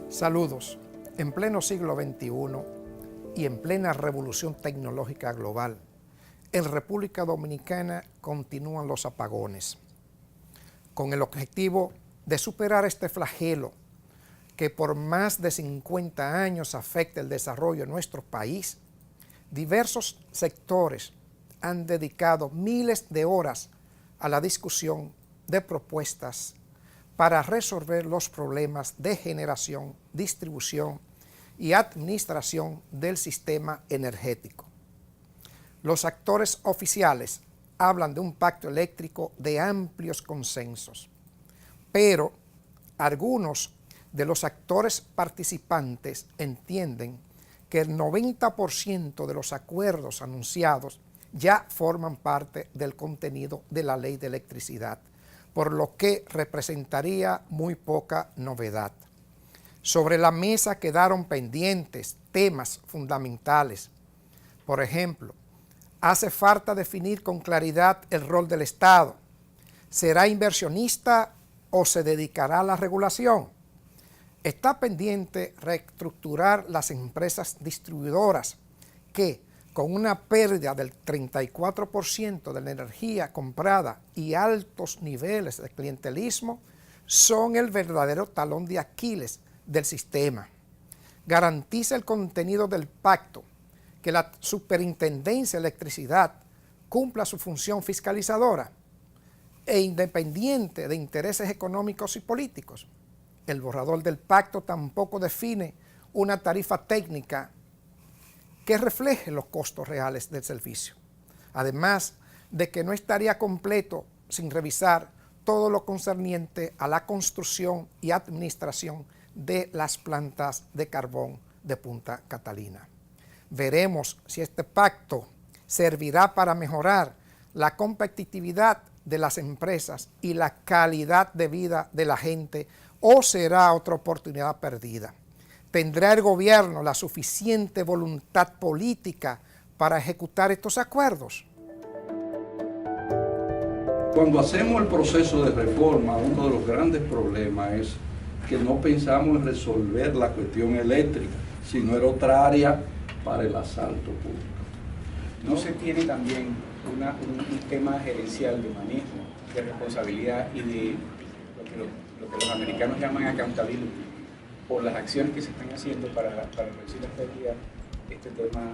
Saludos. En pleno siglo XXI y en plena revolución tecnológica global, en República Dominicana continúan los apagones, con el objetivo de superar este flagelo que por más de 50 años afecta el desarrollo de nuestro país. Diversos sectores han dedicado miles de horas a la discusión de propuestas para resolver los problemas de generación, distribución y administración del sistema energético. Los actores oficiales hablan de un pacto eléctrico de amplios consensos, pero algunos de los actores participantes entienden que el 90% de los acuerdos anunciados ya forman parte del contenido de la Ley de Electricidad, por lo que representaría muy poca novedad. Sobre la mesa quedaron pendientes temas fundamentales. Por ejemplo, hace falta definir con claridad el rol del Estado. ¿Será inversionista o se dedicará a la regulación? Está pendiente reestructurar las empresas distribuidoras que, con una pérdida del 34% de la energía comprada y altos niveles de clientelismo, son el verdadero talón de Aquiles del sistema. Garantiza el contenido del pacto, que la Superintendencia de Electricidad cumpla su función fiscalizadora e independiente de intereses económicos y políticos. El borrador del pacto tampoco define una tarifa técnica que refleje los costos reales del servicio, además de que no estaría completo sin revisar todo lo concerniente a la construcción y administración de las plantas de carbón de Punta Catalina. Veremos si este pacto servirá para mejorar la competitividad de las empresas y la calidad de vida de la gente, o será otra oportunidad perdida. ¿Tendrá el gobierno la suficiente voluntad política para ejecutar estos acuerdos? Cuando hacemos el proceso de reforma, uno de los grandes problemas es que no pensamos en resolver la cuestión eléctrica, sino en otra área para el asalto público. ¿No se tiene también un tema gerencial de manejo, de responsabilidad y de lo que los americanos llaman accountability, por las acciones que se están haciendo para reducir las pérdidas? Este tema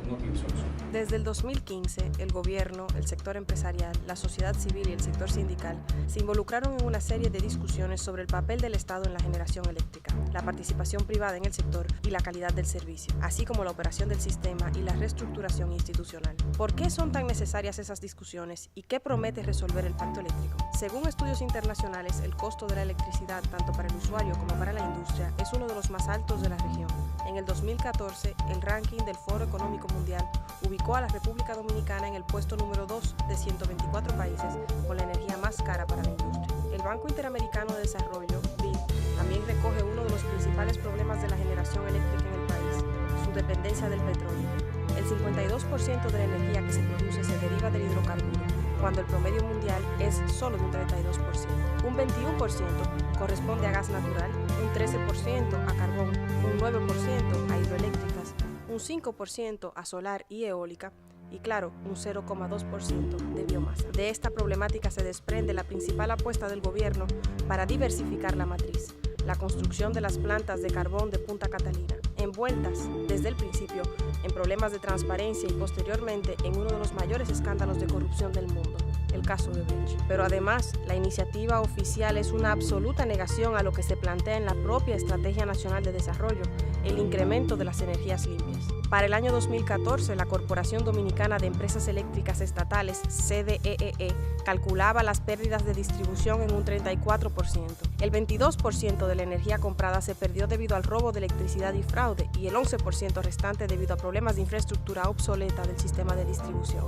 no tiene solución? Desde el 2015, el gobierno, el sector empresarial, la sociedad civil y el sector sindical se involucraron en una serie de discusiones sobre el papel del Estado en la generación eléctrica, la participación privada en el sector y la calidad del servicio, así como la operación del sistema y la reestructuración institucional. ¿Por qué son tan necesarias esas discusiones y qué promete resolver el pacto eléctrico? Según estudios internacionales, el costo de la electricidad, tanto para el usuario como para la industria, es uno de los más altos de la región. En el 2014, el ranking del Foro Económico Mundial ubicó a la República Dominicana en el puesto número 2 de 124 países con la energía más cara para la industria. El Banco Interamericano de Desarrollo, BID, también recoge uno de los principales problemas de la generación eléctrica en el país, su dependencia del petróleo. El 52% de la energía que se produce se deriva del hidrocarburo, cuando el promedio mundial es solo de un 32%. Un 21% corresponde a gas natural, un 13% a carbón, un 9% a hidroeléctricas, un 5% a solar y eólica y, claro, un 0,2% de biomasa. De esta problemática se desprende la principal apuesta del gobierno para diversificar la matriz, la construcción de las plantas de carbón de Punta Catalina, envueltas desde el principio en problemas de transparencia y posteriormente en uno de los mayores escándalos de corrupción del mundo, el caso de Brecht. Pero además, la iniciativa oficial es una absoluta negación a lo que se plantea en la propia Estrategia Nacional de Desarrollo, el incremento de las energías limpias. Para el año 2014, la Corporación Dominicana de Empresas Eléctricas Estatales, CDEE, calculaba las pérdidas de distribución en un 34%. El 22% de la energía comprada se perdió debido al robo de electricidad y fraude, y el 11% restante debido a problemas de infraestructura obsoleta del sistema de distribución,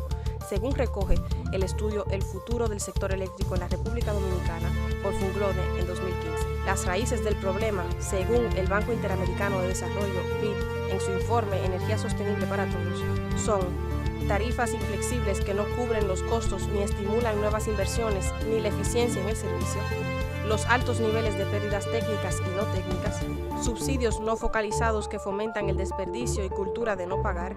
según recoge el estudio El futuro del sector eléctrico en la República Dominicana por Funglode en 2015. Las raíces del problema, según el Banco Interamericano de Desarrollo, BID, en su informe Energía Sostenible para Todos, son tarifas inflexibles que no cubren los costos ni estimulan nuevas inversiones ni la eficiencia en el servicio, los altos niveles de pérdidas técnicas y no técnicas, subsidios no focalizados que fomentan el desperdicio y cultura de no pagar,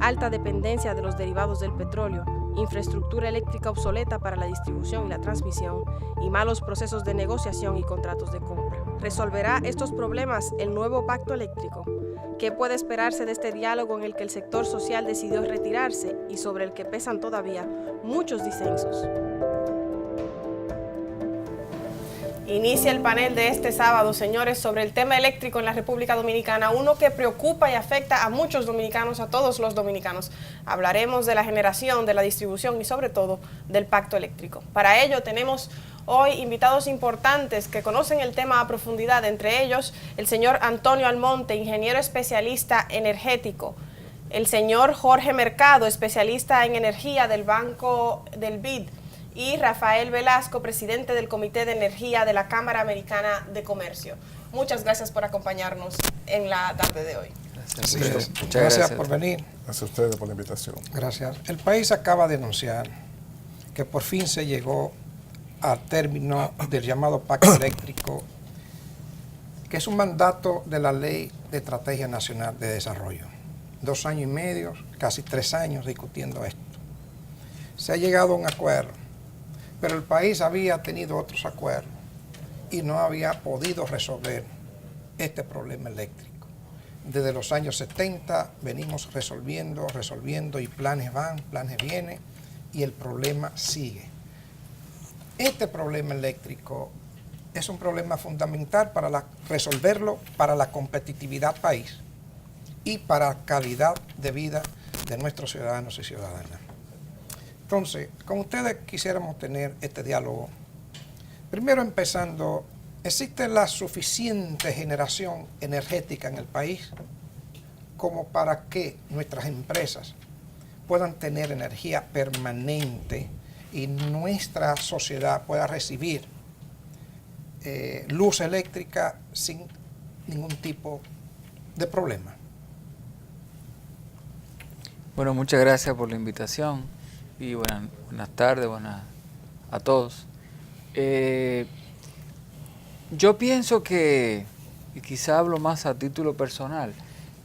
alta dependencia de los derivados del petróleo, infraestructura eléctrica obsoleta para la distribución y la transmisión, y malos procesos de negociación y contratos de compra. ¿Resolverá estos problemas el nuevo pacto eléctrico? ¿Qué puede esperarse de este diálogo en el que el sector social decidió retirarse y sobre el que pesan todavía muchos disensos? Inicia el panel de este sábado, señores, sobre el tema eléctrico en la República Dominicana, uno que preocupa y afecta a muchos dominicanos, a todos los dominicanos. Hablaremos de la generación, de la distribución y sobre todo del pacto eléctrico. Para ello tenemos hoy invitados importantes que conocen el tema a profundidad, entre ellos el señor Antonio Almonte, ingeniero especialista energético, el señor Jorge Mercado, especialista en energía del Banco del BID, y Rafael Velasco, presidente del Comité de Energía de la Cámara Americana de Comercio. Muchas gracias por acompañarnos en la tarde de hoy. Gracias, gracias por venir. Gracias a ustedes por la invitación. Gracias. El país acaba de anunciar que por fin se llegó al término del llamado Pacto Eléctrico, que es un mandato de la Ley de Estrategia Nacional de Desarrollo. 2 años y medio, casi 3 años discutiendo esto. Se ha llegado a un acuerdo, pero el país había tenido otros acuerdos y no había podido resolver este problema eléctrico. Desde los años 70 venimos resolviendo y planes van, planes vienen y el problema sigue. Este problema eléctrico es un problema fundamental para resolverlo para la competitividad país y para la calidad de vida de nuestros ciudadanos y ciudadanas. Entonces, con ustedes quisiéramos tener este diálogo. Primero empezando, ¿existe la suficiente generación energética en el país como para que nuestras empresas puedan tener energía permanente y nuestra sociedad pueda recibir luz eléctrica sin ningún tipo de problema? Bueno, muchas gracias por la invitación y buenas tardes, a todos. Yo pienso que, y quizá hablo más a título personal,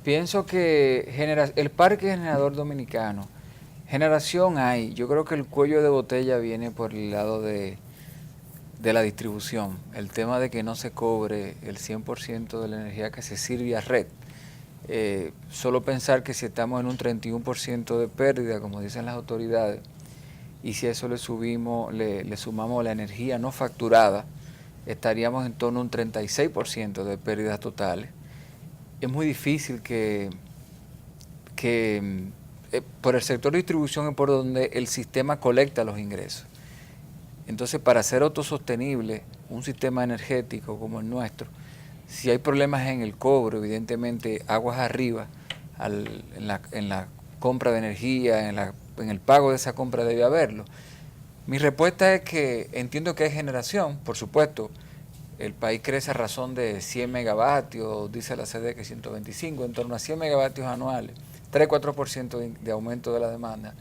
pienso que el parque generador dominicano, generación hay. Yo creo que el cuello de botella viene por el lado de la distribución, el tema de que no se cobre el 100% de la energía que se sirve a red. Solo pensar que si estamos en un 31% de pérdida, como dicen las autoridades, y si a eso le sumamos la energía no facturada, estaríamos en torno a un 36% de pérdidas totales. Es muy difícil que por el sector de distribución es por donde el sistema colecta los ingresos. Entonces, para ser autosostenible un sistema energético como el nuestro, si hay problemas en el cobro, evidentemente aguas arriba, en la compra de energía, en el pago de esa compra debe haberlo. Mi respuesta es que entiendo que hay generación, por supuesto. El país crece a razón de 100 megavatios, dice la CDE que 125, en torno a 100 megavatios anuales, 3-4% de aumento de la demanda.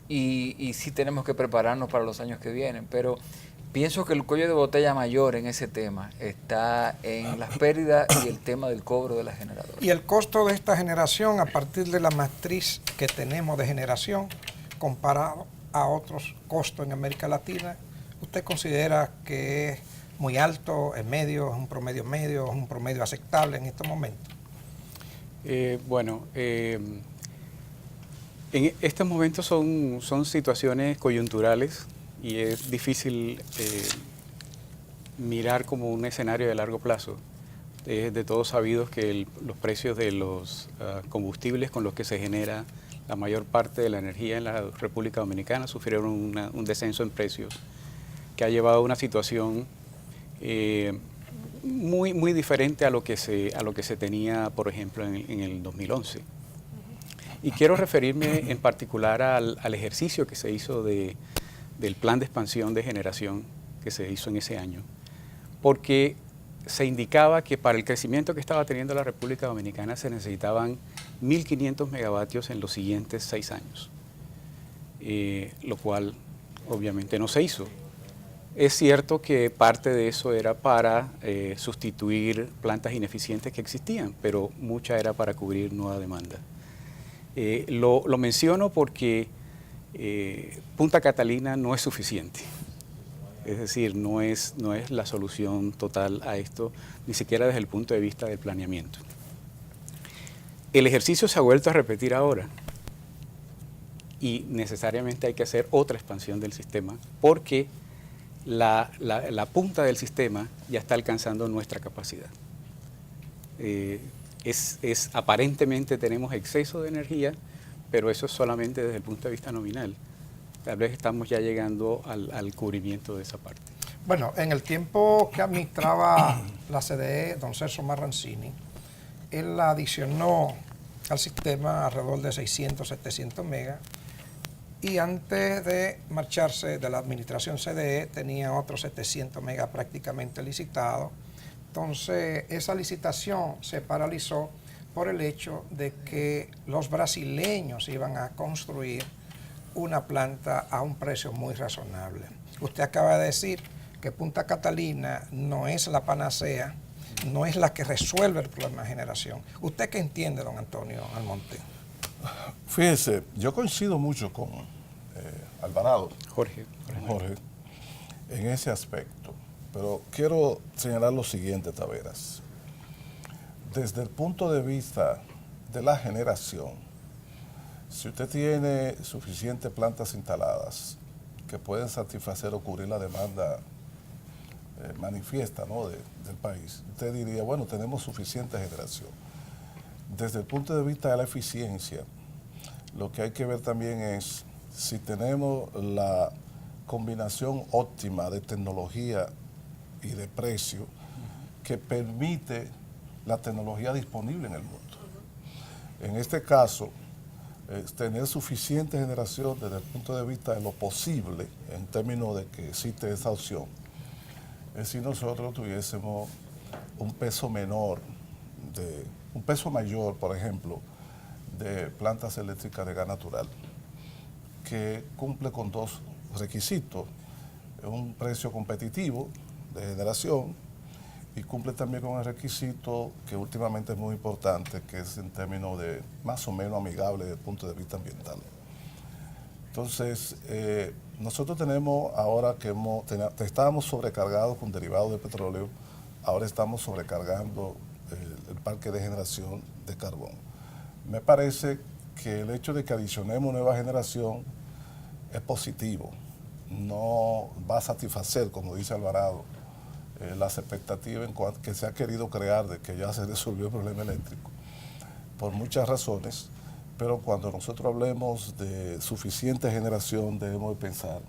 Y sí tenemos que prepararnos para los años que vienen, pero pienso que el cuello de botella mayor en ese tema está en las pérdidas y el tema del cobro de la generadora. Y el costo de esta generación a partir de la matriz que tenemos de generación comparado a otros costos en América Latina, ¿usted considera que es muy alto, es medio, es un promedio medio, es un promedio aceptable en estos momentos? En estos momentos son situaciones coyunturales y es difícil mirar como un escenario de largo plazo. Es de todos sabidos que los precios de los combustibles con los que se genera la mayor parte de la energía en la República Dominicana sufrieron un descenso en precios que ha llevado a una situación muy diferente a lo que se tenía, por ejemplo, en el 2011. Y quiero referirme en particular al ejercicio que se hizo del plan de expansión de generación que se hizo en ese año, porque se indicaba que para el crecimiento que estaba teniendo la República Dominicana se necesitaban 1.500 megavatios en los siguientes 6 años, lo cual obviamente no se hizo. Es cierto que parte de eso era para sustituir plantas ineficientes que existían, pero mucha era para cubrir nueva demanda. Lo menciono porque Punta Catalina no es suficiente. Es decir, no es la solución total a esto, ni siquiera desde el punto de vista del planeamiento. El ejercicio se ha vuelto a repetir ahora y necesariamente hay que hacer otra expansión del sistema porque la punta del sistema ya está alcanzando nuestra capacidad. Aparentemente tenemos exceso de energía, pero eso es solamente desde el punto de vista nominal. Tal vez estamos ya llegando al cubrimiento de esa parte. Bueno, en el tiempo que administraba la CDE, don Celso Marrancini, él adicionó al sistema alrededor de 600, 700 megas, y antes de marcharse de la administración CDE tenía otros 700 megas prácticamente licitados. Entonces, esa licitación se paralizó por el hecho de que los brasileños iban a construir una planta a un precio muy razonable. Usted acaba de decir que Punta Catalina no es la panacea, no es la que resuelve el problema de generación. ¿Usted qué entiende, don Antonio Almonte? Fíjese, yo coincido mucho con Alvarado, Jorge, en ese aspecto, pero quiero señalar lo siguiente, Taveras. Desde el punto de vista de la generación, si usted tiene suficientes plantas instaladas que pueden satisfacer o cubrir la demanda manifiesta, ¿no?, del país, usted diría, bueno, tenemos suficiente generación. Desde el punto de vista de la eficiencia, lo que hay que ver también es si tenemos la combinación óptima de tecnología y de precio que permite la tecnología disponible en el mundo. En este caso, tener suficiente generación desde el punto de vista de lo posible, en términos de que existe esa opción, es si nosotros tuviésemos un peso menor, un peso mayor, por ejemplo, de plantas eléctricas de gas natural, que cumple con dos requisitos: un precio competitivo de generación y cumple también con el requisito que últimamente es muy importante, que es en términos de más o menos amigable desde el punto de vista ambiental. Entonces, nosotros tenemos ahora que estábamos sobrecargados con derivados de petróleo, ahora estamos sobrecargando el parque de generación de carbón. Me parece que el hecho de que adicionemos nueva generación es positivo, no va a satisfacer, como dice Alvarado, las expectativas en cuanto que se ha querido crear de que ya se resolvió el problema eléctrico, por muchas razones, pero cuando nosotros hablemos de suficiente generación debemos de pensar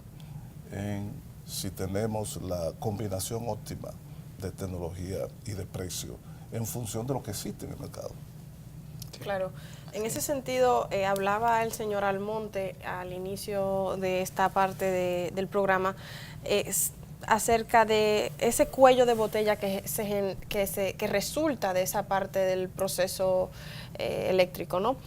en si tenemos la combinación óptima de tecnología y de precio en función de lo que existe en el mercado. Claro. En ese sentido, hablaba el señor Almonte al inicio de esta parte del programa acerca de ese cuello de botella que resulta de esa parte del proceso eléctrico, ¿no?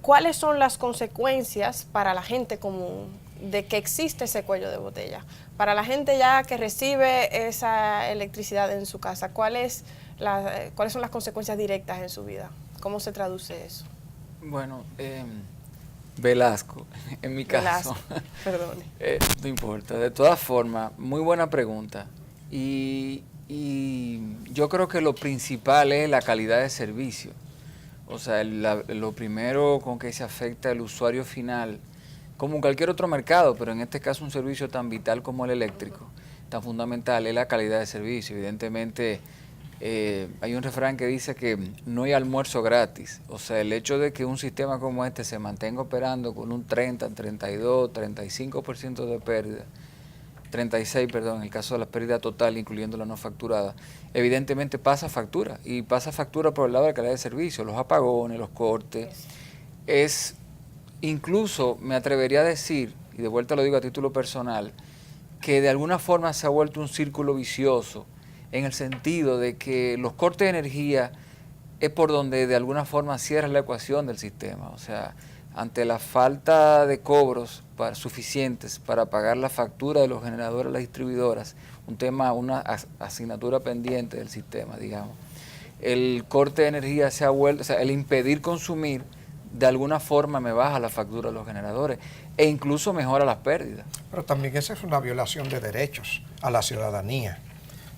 ¿Cuáles son las consecuencias para la gente común de que existe ese cuello de botella? Para la gente ya que recibe esa electricidad en su casa, ¿cuáles son las consecuencias directas en su vida? ¿Cómo se traduce eso? Bueno, Velasco, en mi caso. Velasco, perdone. No importa, de todas formas, muy buena pregunta. Y yo creo que lo principal es la calidad de servicio. O sea, lo primero con que se afecta el usuario final, como en cualquier otro mercado, pero en este caso un servicio tan vital como el eléctrico, tan fundamental, es la calidad de servicio. Evidentemente, hay un refrán que dice que no hay almuerzo gratis. O sea, el hecho de que un sistema como este se mantenga operando con un 30, 32, 35% de pérdida, 36, perdón, en el caso de la pérdida total, incluyendo la no facturada, evidentemente pasa factura. Y pasa factura por el lado de la calidad de servicio, los apagones, los cortes. Es, incluso, me atrevería a decir, y de vuelta lo digo a título personal, que de alguna forma se ha vuelto un círculo vicioso en el sentido de que los cortes de energía es por donde de alguna forma cierra la ecuación del sistema. O sea, ante la falta de cobros suficientes para pagar la factura de los generadores a las distribuidoras, una asignatura pendiente del sistema, digamos. El corte de energía se ha vuelto, o sea, el impedir consumir, de alguna forma me baja la factura de los generadores e incluso mejora las pérdidas. Pero también esa es una violación de derechos a la ciudadanía.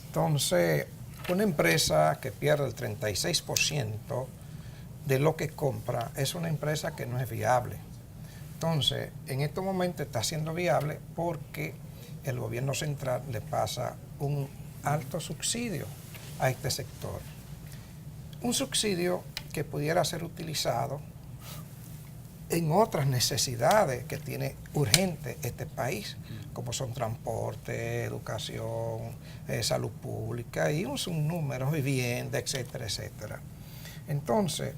Entonces, una empresa que pierde el 36% de lo que compra es una empresa que no es viable. Entonces, en estos momentos está siendo viable porque el gobierno central le pasa un alto subsidio a este sector. Un subsidio que pudiera ser utilizado en otras necesidades que tiene urgente este país, como son transporte, educación, salud pública y un sinnúmero, vivienda, etcétera, etcétera. Entonces,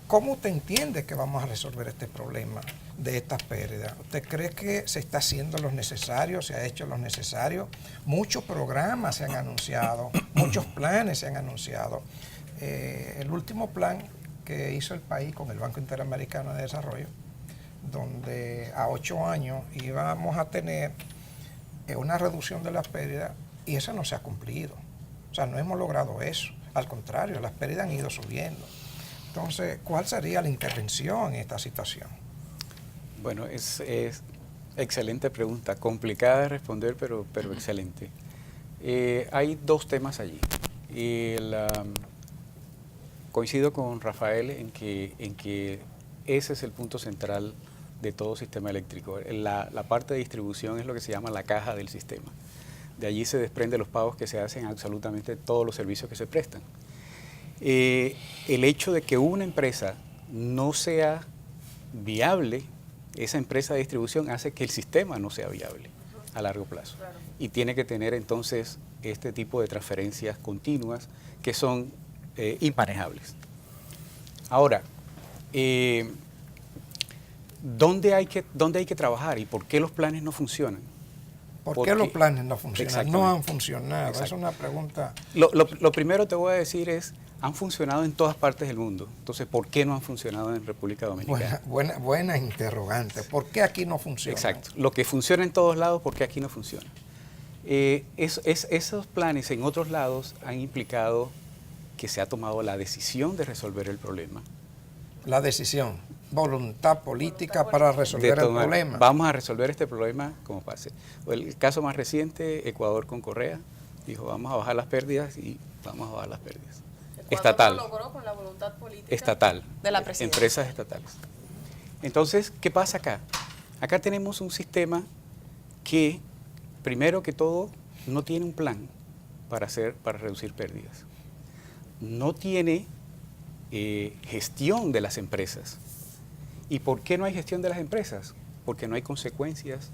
¿cómo usted entiende que vamos a resolver este problema de estas pérdidas? ¿Usted cree que se está haciendo lo necesario, se ha hecho lo necesario? Muchos programas se han anunciado, muchos planes se han anunciado. El último plan que hizo el país con el Banco Interamericano de Desarrollo, donde a 8 años íbamos a tener una reducción de las pérdidas, y eso no se ha cumplido. O sea, no hemos logrado eso. Al contrario, las pérdidas han ido subiendo. Entonces, ¿cuál sería la intervención en esta situación? Bueno, es excelente pregunta, complicada de responder, pero excelente. Hay dos temas allí. Coincido con Rafael en que ese es el punto central de todo sistema eléctrico. La parte de distribución es lo que se llama la caja del sistema. De allí se desprenden los pagos que se hacen a absolutamente todos los servicios que se prestan. El hecho de que una empresa no sea viable, esa empresa de distribución hace que el sistema no sea viable a largo plazo. Claro. Y tiene que tener entonces este tipo de transferencias continuas que son inmanejables. Ahora, ¿dónde hay que trabajar y por qué los planes no funcionan? ¿Por qué los planes no funcionan? No han funcionado. Exacto. Es una pregunta. Lo primero te voy a decir es, han funcionado en todas partes del mundo. Entonces, ¿por qué no han funcionado en República Dominicana? Buena interrogante. ¿Por qué aquí no funciona? Exacto. Lo que funciona en todos lados, ¿por qué aquí no funciona? Esos planes en otros lados han implicado que se ha tomado la decisión de resolver el problema. La decisión, voluntad política para resolver el problema. Vamos a resolver este problema como pase. El caso más reciente, Ecuador con Correa, dijo vamos a bajar las pérdidas y vamos a bajar las pérdidas. Estatal. Lo logró con la voluntad política estatal. De la presidencia. Empresas estatales. Entonces, ¿qué pasa acá? Acá tenemos un sistema que, primero que todo, no tiene un plan para reducir pérdidas. No tiene gestión de las empresas. ¿Y por qué no hay gestión de las empresas? Porque no hay consecuencias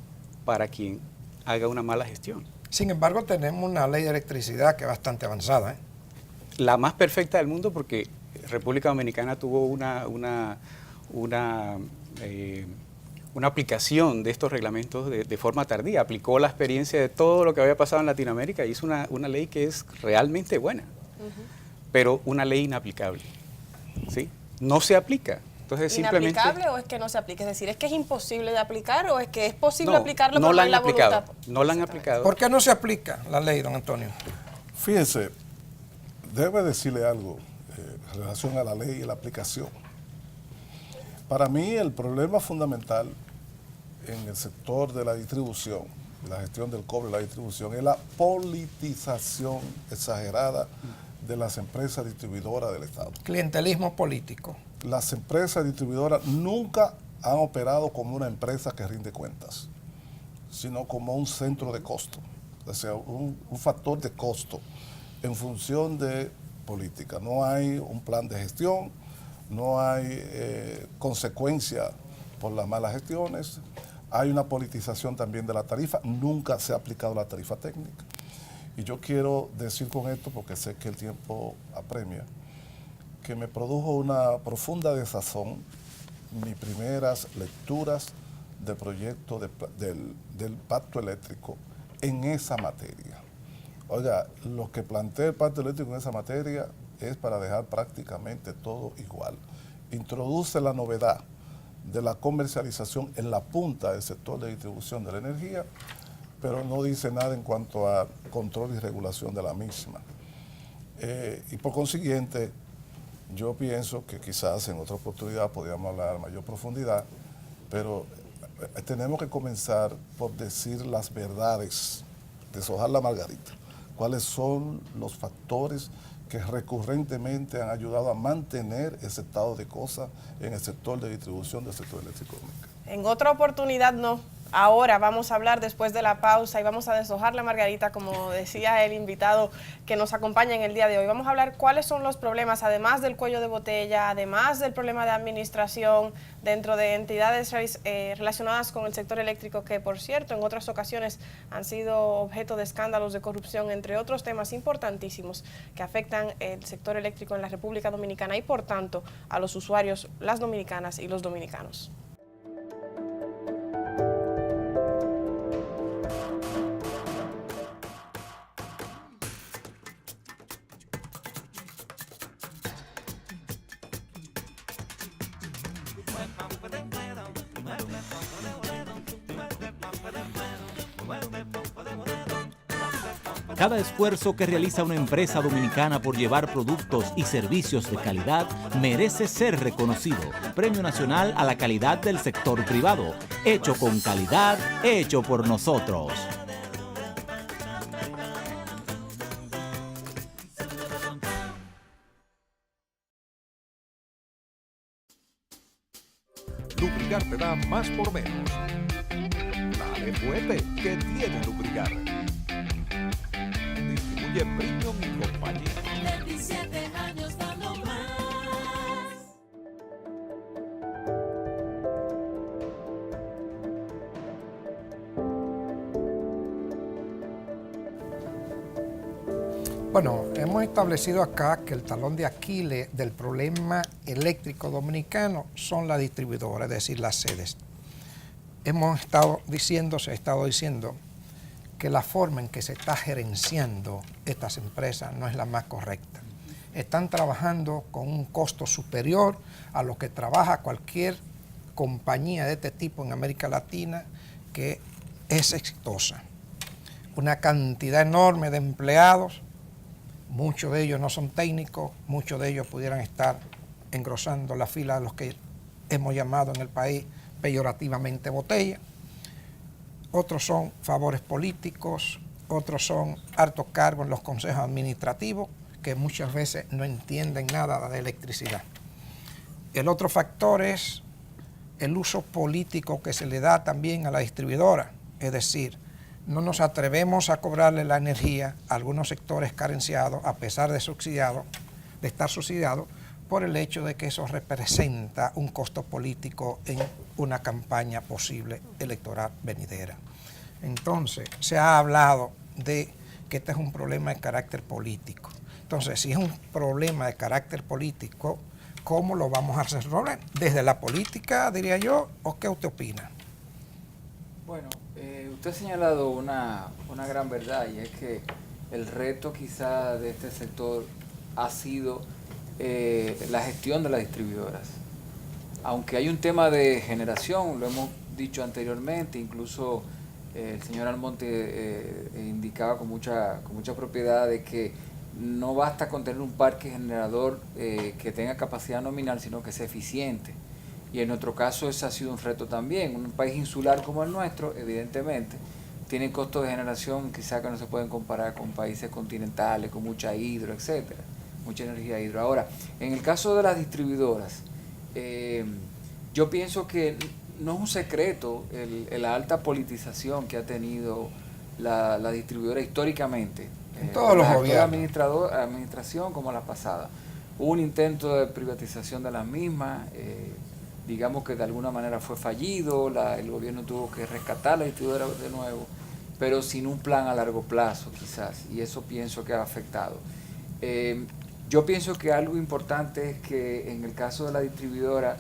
para quien haga una mala gestión. Sin embargo, tenemos una ley de electricidad que es bastante avanzada. La más perfecta del mundo, porque República Dominicana tuvo una aplicación de estos reglamentos de forma tardía. Aplicó la experiencia de todo lo que había pasado en Latinoamérica y hizo una ley que es realmente buena. Pero una ley inaplicable, ¿sí? No se aplica. Entonces, simplemente, ¿inaplicable o es que no se aplica? Es decir, ¿es que es imposible de aplicar o es que es posible aplicarlo no pero la no hay la voluntad? No la han aplicado. ¿Por qué no se aplica la ley, don Antonio? Fíjense, debe decirle algo en relación a la ley y la aplicación. Para mí el problema fundamental en el sector de la distribución, la gestión del cobre y la distribución, es la politización exagerada de las empresas distribuidoras del Estado. Clientelismo político. Las empresas distribuidoras nunca han operado como una empresa que rinde cuentas, sino como un centro de costo, o sea, un factor de costo en función de política. No hay un plan de gestión, no hay consecuencia por las malas gestiones, hay una politización también de la tarifa, nunca se ha aplicado la tarifa técnica. Y yo quiero decir con esto, porque sé que el tiempo apremia, que me produjo una profunda desazón mis primeras lecturas del proyecto del pacto eléctrico en esa materia. Oiga, lo que plantea el Pacto Eléctrico en esa materia es para dejar prácticamente todo igual. Introduce la novedad de la comercialización en la punta del sector de distribución de la energía, pero no dice nada en cuanto a control y regulación de la misma. Y por consiguiente, yo pienso que quizás en otra oportunidad podríamos hablar a mayor profundidad, pero tenemos que comenzar por decir las verdades, deshojar la margarita. ¿Cuáles son los factores que recurrentemente han ayudado a mantener ese estado de cosas en el sector de distribución del sector eléctrico dominicano? En otra oportunidad no. Ahora vamos a hablar después de la pausa y vamos a deshojar la margarita, como decía el invitado que nos acompaña en el día de hoy. Vamos a hablar cuáles son los problemas, además del cuello de botella, además del problema de administración dentro de entidades relacionadas con el sector eléctrico, que por cierto en otras ocasiones han sido objeto de escándalos de corrupción, entre otros temas importantísimos que afectan el sector eléctrico en la República Dominicana y por tanto a los usuarios, las dominicanas y los dominicanos. Cada esfuerzo que realiza una empresa dominicana por llevar productos y servicios de calidad merece ser reconocido. Premio Nacional a la Calidad del Sector Privado. Hecho con calidad, hecho por nosotros. Lubrigar te da más por menos. Dale fuerte, que tiene Lubrigar. Distribuye Premium y compañía. 27 años dando más. Bueno, hemos establecido acá que el talón de Aquiles del problema eléctrico dominicano son las distribuidoras, es decir, las sedes. Se ha estado diciendo que la forma en que se está gerenciando estas empresas no es la más correcta. Están trabajando con un costo superior a lo que trabaja cualquier compañía de este tipo en América Latina que es exitosa. Una cantidad enorme de empleados, muchos de ellos no son técnicos, muchos de ellos pudieran estar engrosando la fila de los que hemos llamado en el país peyorativamente botella. Otros son favores políticos, otros son altos cargos en los consejos administrativos que muchas veces no entienden nada de electricidad. El otro factor es el uso político que se le da también a la distribuidora, es decir, no nos atrevemos a cobrarle la energía a algunos sectores carenciados a pesar de estar subsidiados por el hecho de que eso representa un costo político en una campaña posible electoral venidera. Entonces, se ha hablado de que este es un problema de carácter político. Entonces, si es un problema de carácter político, ¿cómo lo vamos a resolver? ¿Desde la política, diría yo, o qué usted opina? Bueno, usted ha señalado una gran verdad, y es que el reto quizá de este sector ha sido la gestión de las distribuidoras. Aunque hay un tema de generación, lo hemos dicho anteriormente, incluso el señor Almonte indicaba con mucha propiedad de que no basta con tener un parque generador que tenga capacidad nominal, sino que sea eficiente. Y en nuestro caso ese ha sido un reto también. Un país insular como el nuestro, evidentemente, tiene costos de generación quizá que no se pueden comparar con países continentales, con mucha hidro, etcétera, mucha energía hidro. Ahora, en el caso de las distribuidoras, yo pienso que no es un secreto la alta politización que ha tenido la distribuidora históricamente. En todos los gobiernos. La administración como la pasada. Hubo un intento de privatización de las mismas, digamos que de alguna manera fue fallido, el gobierno tuvo que rescatar la distribuidora de nuevo, pero sin un plan a largo plazo quizás, y eso pienso que ha afectado. Yo pienso que algo importante es que en el caso de la distribuidora,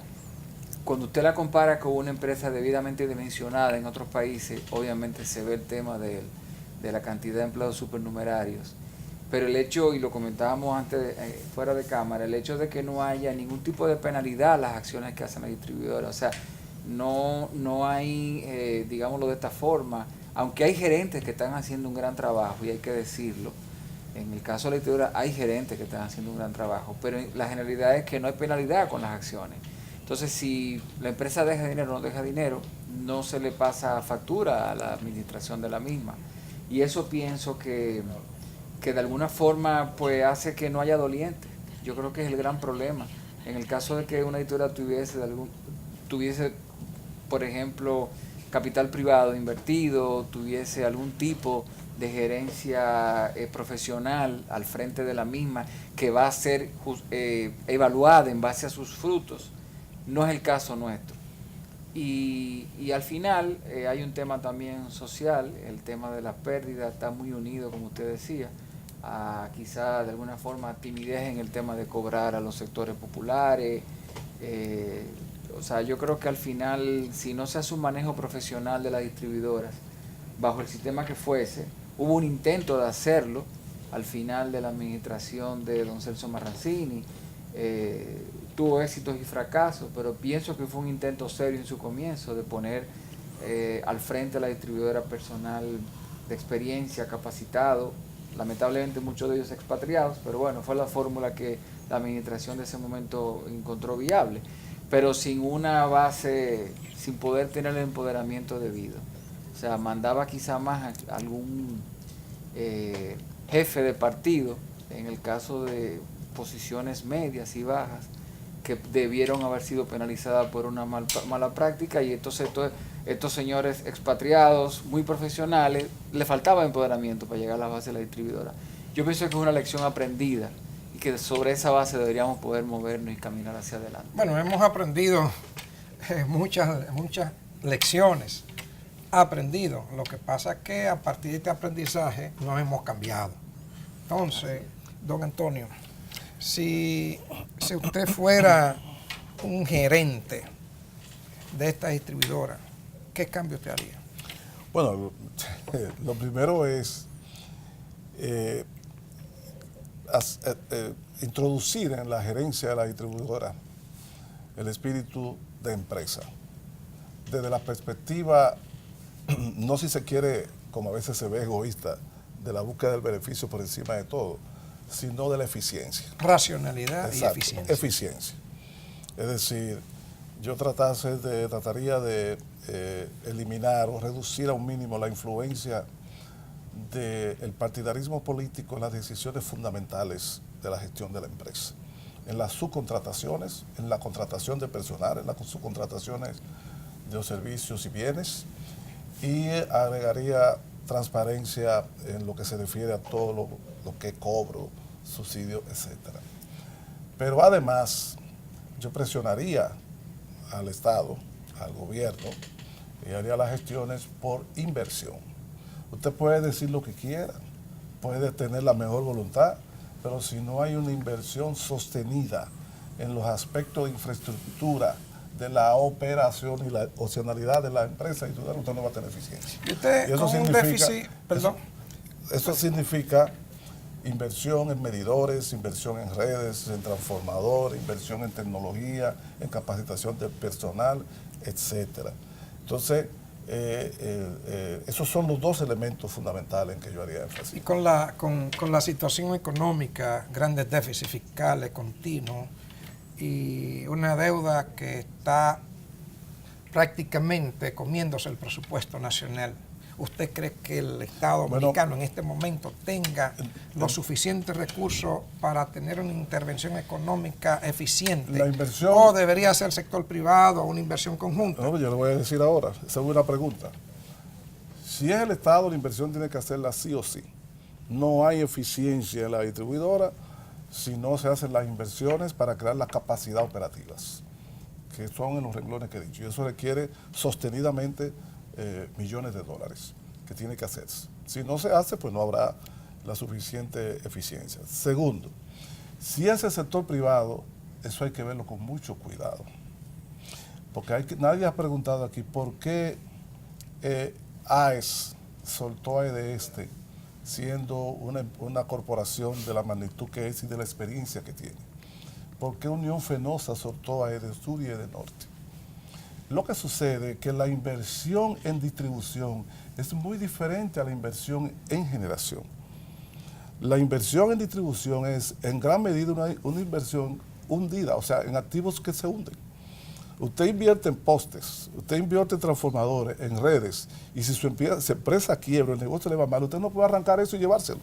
cuando usted la compara con una empresa debidamente dimensionada en otros países, obviamente se ve el tema de la cantidad de empleados supernumerarios. Pero el hecho, y lo comentábamos antes fuera de cámara, el hecho de que no haya ningún tipo de penalidad a las acciones que hacen las distribuidoras, o sea, no hay, digámoslo de esta forma, aunque hay gerentes que están haciendo un gran trabajo, y hay que decirlo, en el caso de la distribuidora hay gerentes que están haciendo un gran trabajo, pero la generalidad es que no hay penalidad con las acciones. Entonces, si la empresa deja dinero o no deja dinero, no se le pasa factura a la administración de la misma. Y eso pienso que de alguna forma pues hace que no haya dolientes. Yo creo que es el gran problema. En el caso de que una editorial tuviese, por ejemplo, capital privado invertido, tuviese algún tipo de gerencia profesional al frente de la misma, que va a ser evaluada en base a sus frutos, no es el caso nuestro. Y al final hay un tema también social, el tema de la pérdida está muy unido, como usted decía, a quizá de alguna forma timidez en el tema de cobrar a los sectores populares. O sea, yo creo que al final, si no se hace un manejo profesional de las distribuidoras, bajo el sistema que fuese, hubo un intento de hacerlo al final de la administración de don Celso Marrancini, tuvo éxitos y fracasos, pero pienso que fue un intento serio en su comienzo de poner al frente a la distribuidora personal de experiencia, capacitado, lamentablemente muchos de ellos expatriados, pero bueno, fue la fórmula que la administración de ese momento encontró viable, pero sin una base, sin poder tener el empoderamiento debido. O sea, mandaba quizá más a algún jefe de partido, en el caso de posiciones medias y bajas, que debieron haber sido penalizadas por una mala práctica, y entonces estos señores expatriados, muy profesionales, le faltaba empoderamiento para llegar a la base de la distribuidora. Yo pienso que es una lección aprendida y que sobre esa base deberíamos poder movernos y caminar hacia adelante. Bueno, hemos aprendido muchas lecciones. Aprendido. Lo que pasa es que a partir de este aprendizaje nos hemos cambiado. Entonces, don Antonio, si usted fuera un gerente de esta distribuidora, ¿qué cambio usted haría? Bueno, lo primero es introducir en la gerencia de la distribuidora el espíritu de empresa. Desde la perspectiva, no si se quiere, como a veces se ve egoísta, de la búsqueda del beneficio por encima de todo, sino de la eficiencia. Racionalidad. Exacto, y eficiencia. Eficiencia. Es decir, yo trataría de eliminar o reducir a un mínimo la influencia del partidarismo político en las decisiones fundamentales de la gestión de la empresa. En las subcontrataciones, en la contratación de personal, en las subcontrataciones de los servicios y bienes, y agregaría transparencia en lo que se refiere a todo lo que cobro, subsidio, etc. Pero además, yo presionaría al Estado, al gobierno, y haría las gestiones por inversión. Usted puede decir lo que quiera, puede tener la mejor voluntad, pero si no hay una inversión sostenida en los aspectos de infraestructura, de la operación y la opcionalidad de la empresa, usted no va a tener eficiencia. Y usted, eso con significa, un déficit, perdón. Eso significa inversión en medidores, inversión en redes, en transformadores, inversión en tecnología, en capacitación del personal, etcétera. Entonces, esos son los dos elementos fundamentales en que yo haría énfasis. Y con la situación económica, grandes déficits fiscales continuos y una deuda que está prácticamente comiéndose el presupuesto nacional, ¿usted cree que el Estado dominicano en este momento tenga los suficientes recursos para tener una intervención económica eficiente? La inversión, ¿O debería ser el sector privado o una inversión conjunta? No, yo le voy a decir ahora, esa es una pregunta. Si es el Estado, la inversión tiene que hacerla sí o sí. No hay eficiencia en la distribuidora si no se hacen las inversiones para crear las capacidades operativas, que son en los renglones que he dicho. Y eso requiere sostenidamente millones de dólares que tiene que hacerse. Si no se hace, pues no habrá la suficiente eficiencia. Segundo, si es el sector privado, eso hay que verlo con mucho cuidado. Porque nadie ha preguntado aquí por qué AES soltó a EDESTE siendo una corporación de la magnitud que es y de la experiencia que tiene? ¿Por qué Unión Fenosa soltó a EDESUR y EDENORTE? Lo que sucede es que la inversión en distribución es muy diferente a la inversión en generación. La inversión en distribución es en gran medida una inversión hundida, o sea, en activos que se hunden. Usted invierte en postes, usted invierte en transformadores, en redes, y si su empresa quiebra, el negocio le va mal, usted no puede arrancar eso y llevárselo.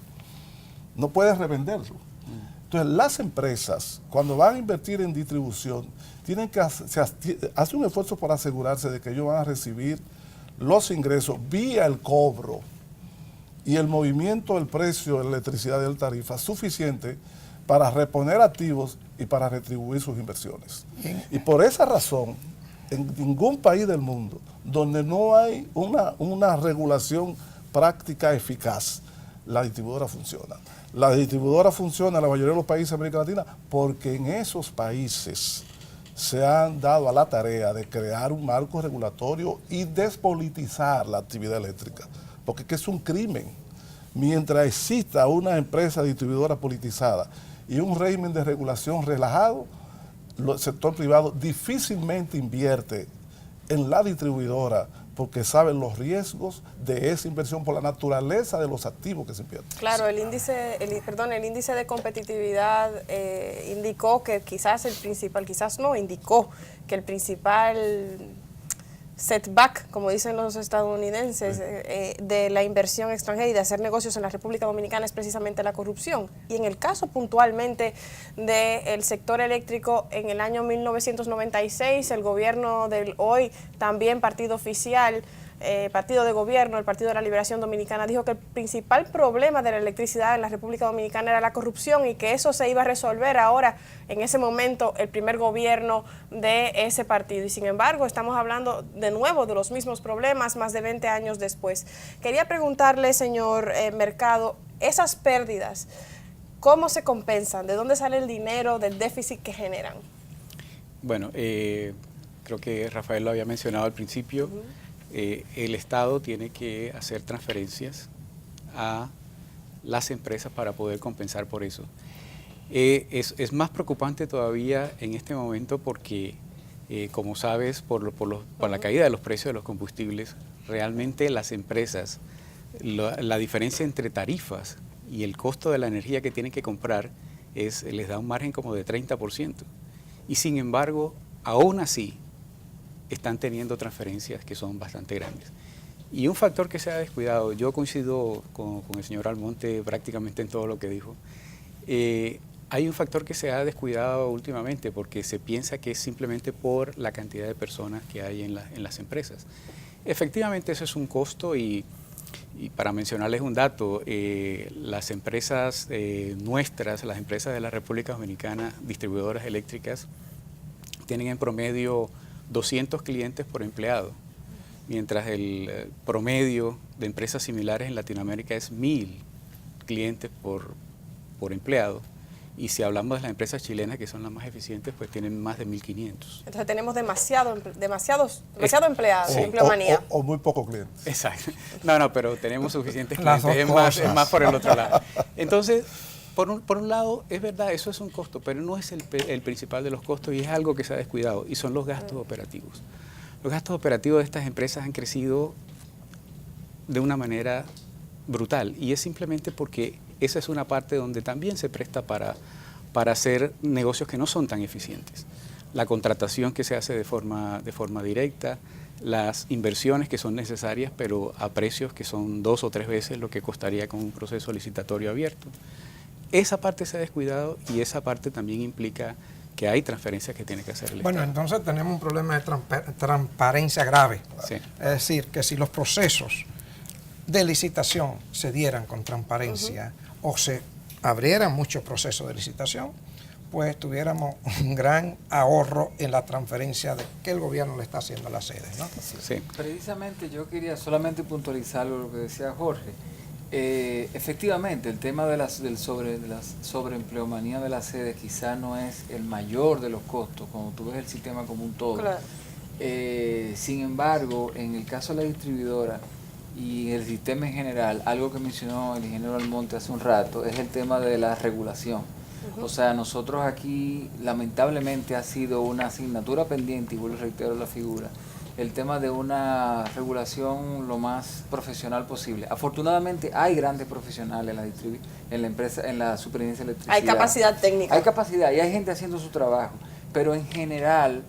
No puede revenderlo. Entonces, las empresas, cuando van a invertir en distribución, tienen que hacer un esfuerzo por asegurarse de que ellos van a recibir los ingresos vía el cobro y el movimiento del precio de la electricidad y de la tarifa suficiente para reponer activos y para retribuir sus inversiones. Y por esa razón, en ningún país del mundo donde no hay una regulación práctica eficaz, la distribuidora funciona. La distribuidora funciona en la mayoría de los países de América Latina porque en esos países se han dado a la tarea de crear un marco regulatorio y despolitizar la actividad eléctrica, porque es un crimen. Mientras exista una empresa distribuidora politizada y un régimen de regulación relajado, el sector privado difícilmente invierte en la distribuidora porque saben los riesgos de esa inversión por la naturaleza de los activos que se invierten. Claro, el índice de competitividad indicó que indicó que el principal setback, como dicen los estadounidenses, de la inversión extranjera y de hacer negocios en la República Dominicana es precisamente la corrupción. Y en el caso puntualmente del sector eléctrico, en el año 1996, el gobierno del hoy también partido oficial, partido de gobierno, el Partido de la Liberación Dominicana, dijo que el principal problema de la electricidad en la República Dominicana era la corrupción y que eso se iba a resolver ahora, en ese momento, el primer gobierno de ese partido. Y sin embargo, estamos hablando de nuevo de los mismos problemas más de 20 años después. Quería preguntarle, señor Mercado, esas pérdidas, ¿cómo se compensan? ¿De dónde sale el dinero del déficit que generan? Bueno, creo que Rafael lo había mencionado al principio. El Estado tiene que hacer transferencias a las empresas para poder compensar por eso. Es más preocupante todavía en este momento porque, como sabes, por la caída de los precios de los combustibles, realmente las empresas, la diferencia entre tarifas y el costo de la energía que tienen que comprar les da un margen como de 30%. Y sin embargo, aún así, están teniendo transferencias que son bastante grandes. Y un factor que se ha descuidado, yo coincido con el señor Almonte prácticamente en todo lo que dijo, hay un factor que se ha descuidado últimamente porque se piensa que es simplemente por la cantidad de personas que hay en las empresas. Efectivamente eso es un costo y para mencionarles un dato, las empresas nuestras, las empresas de la República Dominicana, distribuidoras eléctricas, tienen en promedio 200 clientes por empleado, mientras el promedio de empresas similares en Latinoamérica es 1000 clientes por empleado. Y si hablamos de las empresas chilenas, que son las más eficientes, pues tienen más de 1500. Entonces tenemos demasiado empleado, sí. Empleomanía. O muy pocos clientes. Exacto. No, pero tenemos suficientes clientes, es más por el otro lado. Entonces, por un lado, es verdad, eso es un costo, pero no es el principal de los costos y es algo que se ha descuidado, y son los gastos operativos. Los gastos operativos de estas empresas han crecido de una manera brutal, y es simplemente porque esa es una parte donde también se presta para hacer negocios que no son tan eficientes. La contratación que se hace de forma directa, las inversiones que son necesarias, pero a precios que son 2 o 3 veces lo que costaría con un proceso licitatorio abierto. Esa parte se ha descuidado y esa parte también implica que hay transferencias que tiene que hacer el Estado. Bueno, entonces tenemos un problema de transparencia grave. Sí. Es decir, que si los procesos de licitación se dieran con transparencia o se abrieran muchos procesos de licitación, pues tuviéramos un gran ahorro en la transferencia que el gobierno le está haciendo a las sedes, ¿no? Sí. Precisamente yo quería solamente puntualizar lo que decía Jorge. Efectivamente, el tema de la sobreempleomanía de las sedes quizá no es el mayor de los costos, cuando tú ves el sistema como un todo. Claro. Sin embargo, en el caso de la distribuidora, y el sistema en general, algo que mencionó el ingeniero Almonte hace un rato, es el tema de la regulación. O sea, nosotros aquí lamentablemente ha sido una asignatura pendiente, y vuelvo a reiterar la figura, el tema de una regulación lo más profesional posible. Afortunadamente hay grandes profesionales en la empresa, en la superintendencia de electricidad. Hay capacidad técnica. Hay capacidad y hay gente haciendo su trabajo, pero en general,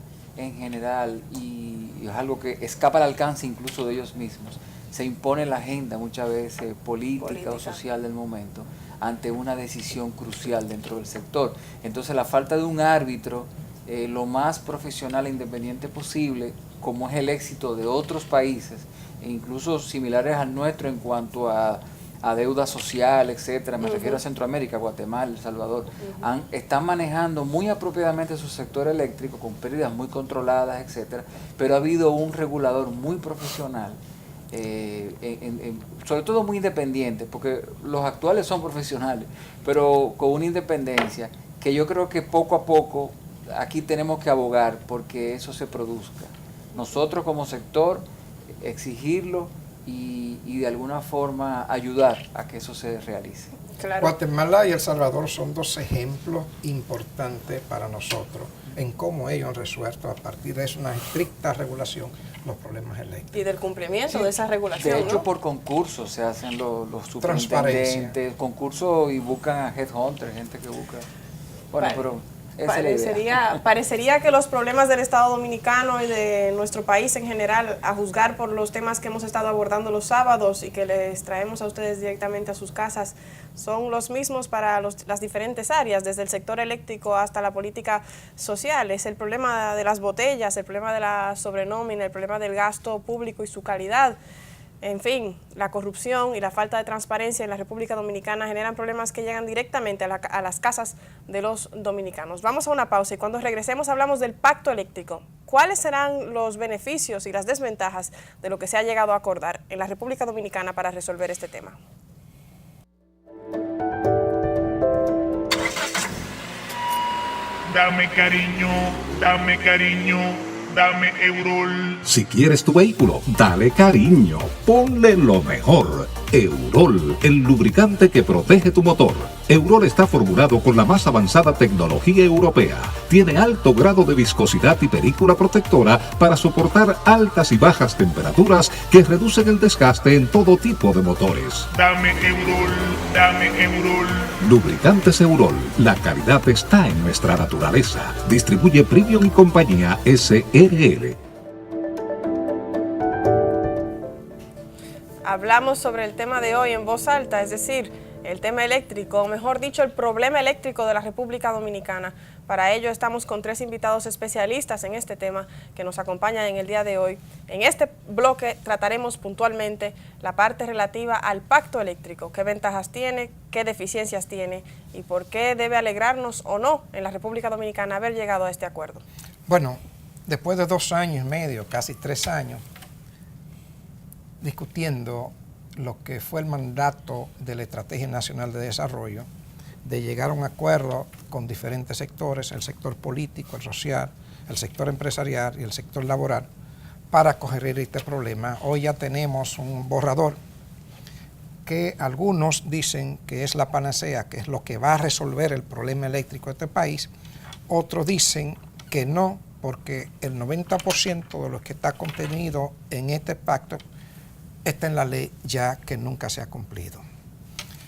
y es algo que escapa al alcance incluso de ellos mismos, se impone la agenda muchas veces política o social del momento ante una decisión crucial dentro del sector. Entonces la falta de un árbitro lo más profesional e independiente posible, como es el éxito de otros países, e incluso similares al nuestro en cuanto a deuda social, etcétera, me refiero a Centroamérica, Guatemala, El Salvador, están manejando muy apropiadamente su sector eléctrico con pérdidas muy controladas, etcétera, pero ha habido un regulador muy profesional, sobre todo muy independiente, porque los actuales son profesionales, pero con una independencia que yo creo que poco a poco aquí tenemos que abogar porque eso se produzca. Nosotros como sector exigirlo y de alguna forma ayudar a que eso se realice. Claro. Guatemala y El Salvador son dos ejemplos importantes para nosotros en cómo ellos han resuelto a partir de eso, una estricta regulación, los problemas eléctricos. Y del cumplimiento de esa regulación. De hecho, ¿no? por concursos se hacen los superintendentes, concursos y buscan a headhunters, gente que busca. Bueno, pero esa es la idea. Parecería que los problemas del Estado Dominicano y de nuestro país en general, a juzgar por los temas que hemos estado abordando los sábados y que les traemos a ustedes directamente a sus casas, son los mismos para las diferentes áreas, desde el sector eléctrico hasta la política social. Es el problema de las botellas, el problema de la sobrenómina, el problema del gasto público y su calidad. En fin, la corrupción y la falta de transparencia en la República Dominicana generan problemas que llegan directamente a las casas de los dominicanos. Vamos a una pausa y cuando regresemos hablamos del pacto eléctrico. ¿Cuáles serán los beneficios y las desventajas de lo que se ha llegado a acordar en la República Dominicana para resolver este tema? Dame cariño, dame cariño, dame Eurol. Si quieres tu vehículo, dale cariño, ponle lo mejor. Eurol, el lubricante que protege tu motor. Eurol está formulado con la más avanzada tecnología europea. Tiene alto grado de viscosidad y película protectora para soportar altas y bajas temperaturas que reducen el desgaste en todo tipo de motores. Dame Eurol, dame Eurol. Lubricantes Eurol, la calidad está en nuestra naturaleza. Distribuye Premium y Compañía SRL. Hablamos sobre el tema de hoy en voz alta, es decir, el tema eléctrico, o mejor dicho, el problema eléctrico de la República Dominicana. Para ello estamos con 3 invitados especialistas en este tema que nos acompañan en el día de hoy. En este bloque trataremos puntualmente la parte relativa al pacto eléctrico, qué ventajas tiene, qué deficiencias tiene y por qué debe alegrarnos o no en la República Dominicana haber llegado a este acuerdo. Bueno, después de 2 años y medio, casi 3 años, discutiendo lo que fue el mandato de la Estrategia Nacional de Desarrollo, de llegar a un acuerdo con diferentes sectores, el sector político, el social, el sector empresarial y el sector laboral, para corregir este problema. Hoy ya tenemos un borrador que algunos dicen que es la panacea, que es lo que va a resolver el problema eléctrico de este país, otros dicen que no, porque el 90% de lo que está contenido en este pacto está en la ley ya que nunca se ha cumplido.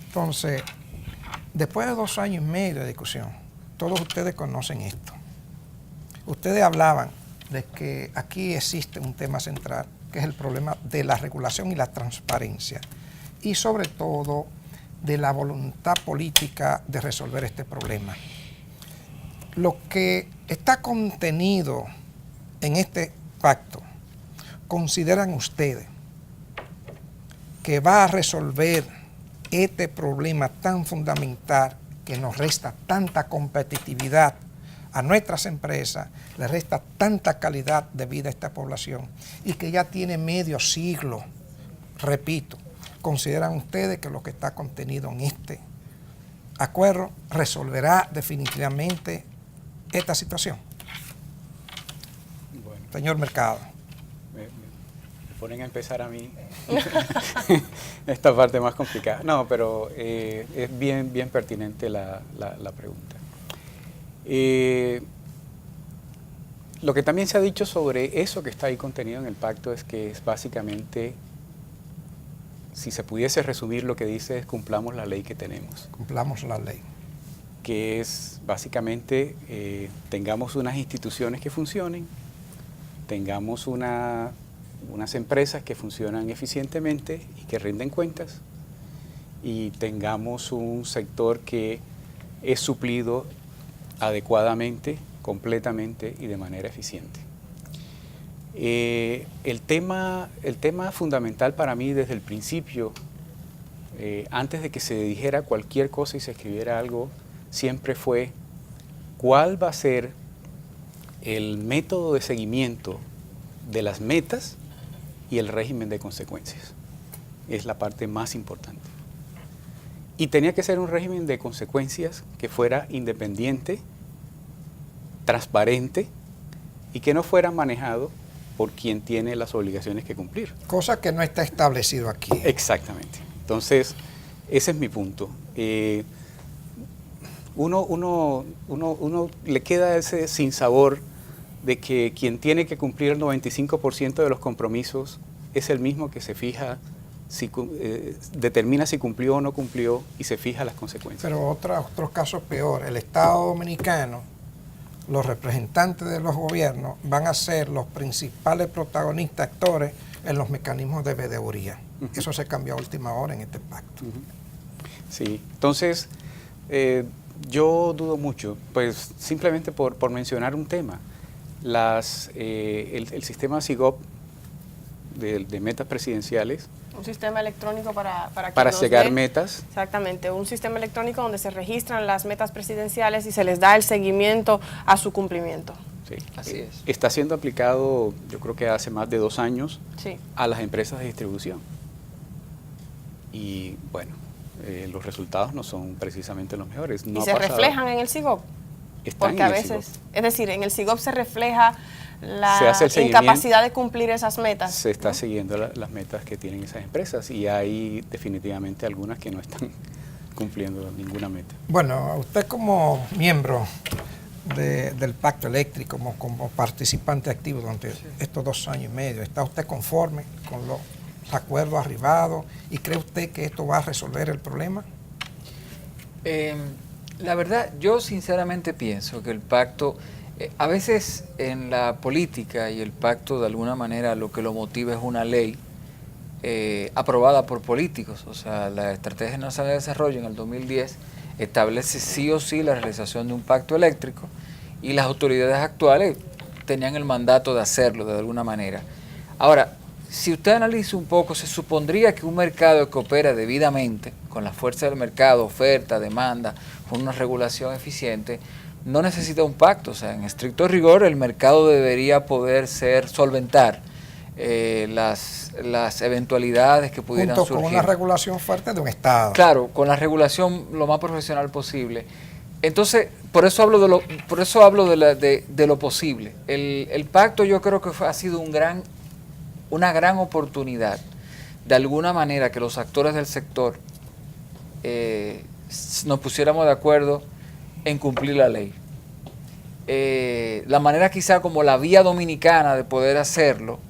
Entonces, después de 2 años y medio de discusión, todos ustedes conocen esto. Ustedes hablaban de que aquí existe un tema central, que es el problema de la regulación y la transparencia, y sobre todo de la voluntad política de resolver este problema. Lo que está contenido en este pacto, ¿consideran ustedes que va a resolver este problema tan fundamental que nos resta tanta competitividad a nuestras empresas, le resta tanta calidad de vida a esta población y que ya tiene medio siglo? Repito, ¿consideran ustedes que lo que está contenido en este acuerdo resolverá definitivamente esta situación? Bueno, Señor Mercado. ponen a empezar a mí, esta parte más complicada. No, pero es bien pertinente la pregunta. Lo que también se ha dicho sobre eso que está ahí contenido en el pacto es que es básicamente, si se pudiese resumir, lo que dice es cumplamos la ley que tenemos. Cumplamos la ley. Que es básicamente tengamos unas instituciones que funcionen, tengamos unas empresas que funcionan eficientemente y que rinden cuentas, y tengamos un sector que es suplido adecuadamente, completamente y de manera eficiente. El tema fundamental para mí desde el principio, antes de que se dijera cualquier cosa y se escribiera algo, siempre fue cuál va a ser el método de seguimiento de las metas y el régimen de consecuencias. Es la parte más importante. Y tenía que ser un régimen de consecuencias que fuera independiente, transparente y que no fuera manejado por quien tiene las obligaciones que cumplir. Cosa que no está establecido aquí. Exactamente. Entonces, ese es mi punto. Uno le queda ese sinsabor de que quien tiene que cumplir el 95% de los compromisos es el mismo que se fija, determina si cumplió o no cumplió y se fija las consecuencias. Pero otros casos peor. El Estado Dominicano, los representantes de los gobiernos van a ser los principales protagonistas, actores en los mecanismos de veeduría. Eso se cambió a última hora en este pacto. Sí, entonces yo dudo mucho, pues simplemente por mencionar un tema, el sistema SIGOP de metas presidenciales. Un sistema electrónico para llegar metas. Exactamente, un sistema electrónico donde se registran las metas presidenciales y se les da el seguimiento a su cumplimiento. Sí, así es. Está siendo aplicado, yo creo que hace más de 2 años, sí, a las empresas de distribución. Y bueno, los resultados no son precisamente los mejores. No ¿Y se reflejan en el SIGOP? Porque a veces, es decir, en el SIGOP se refleja la incapacidad de cumplir esas metas. Se está siguiendo las metas que tienen esas empresas y hay definitivamente algunas que no están cumpliendo ninguna meta. Bueno, usted como miembro del Pacto Eléctrico, como participante activo durante estos 2 años y medio, ¿está usted conforme con los acuerdos arribados y cree usted que esto va a resolver el problema? La verdad, yo sinceramente pienso que el pacto, a veces en la política y el pacto de alguna manera lo que lo motiva es una ley aprobada por políticos. O sea, la Estrategia Nacional de Desarrollo en el 2010 establece sí o sí la realización de un pacto eléctrico y las autoridades actuales tenían el mandato de hacerlo de alguna manera. Ahora, si usted analiza un poco, se supondría que un mercado que opera debidamente, con la fuerza del mercado, oferta, demanda, con una regulación eficiente, no necesita un pacto. O sea, en estricto rigor, el mercado debería poder solventar las eventualidades que pudieran surgir. Junto con una regulación fuerte de un Estado. Claro, con la regulación lo más profesional posible. Entonces, por eso hablo de lo posible. El pacto yo creo que ha sido una gran oportunidad, de alguna manera, que los actores del sector nos pusiéramos de acuerdo en cumplir la ley. La manera quizá como la vía dominicana de poder hacerlo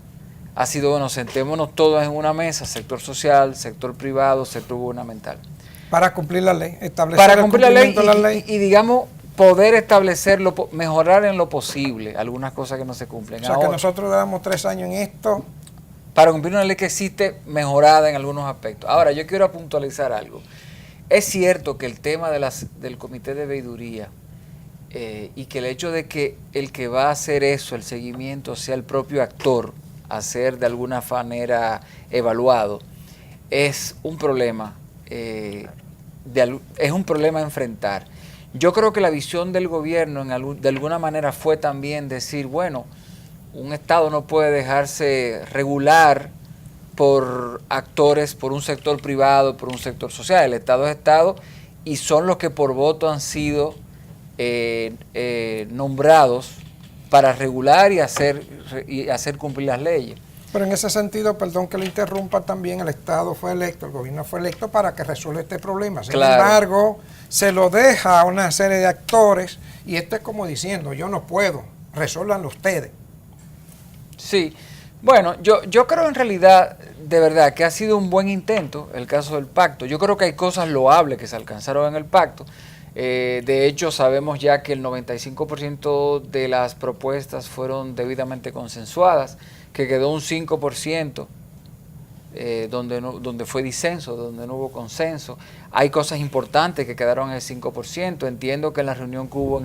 ha sido, bueno, sentémonos todos en una mesa, sector social, sector privado, sector gubernamental. Para cumplir la ley, establecer el cumplimiento de la ley. Y digamos, poder establecerlo, mejorar en lo posible algunas cosas que no se cumplen. O sea, que nosotros damos 3 años en esto. Para cumplir una ley que existe mejorada en algunos aspectos. Ahora, yo quiero puntualizar algo. Es cierto que el tema del comité de veeduría y que el hecho de que el que va a hacer eso, el seguimiento, sea el propio actor, a ser de alguna manera evaluado, es un problema, es un problema a enfrentar. Yo creo que la visión del gobierno de alguna manera fue también decir, bueno, un Estado no puede dejarse regular por actores, por un sector privado, por un sector social. El Estado es Estado y son los que por voto han sido nombrados para regular y hacer cumplir las leyes. Pero en ese sentido, perdón que lo interrumpa, también el Estado fue electo, el gobierno fue electo para que resuelva este problema. Sin embargo, se lo deja a una serie de actores y esto es como diciendo, yo no puedo, resuélvanlo ustedes. Sí, bueno, yo creo en realidad, de verdad, que ha sido un buen intento el caso del pacto. Yo creo que hay cosas loables que se alcanzaron en el pacto. De hecho, sabemos ya que el 95% de las propuestas fueron debidamente consensuadas, que quedó un 5% donde fue disenso, donde no hubo consenso. Hay cosas importantes que quedaron en el 5%. Entiendo que en la reunión que hubo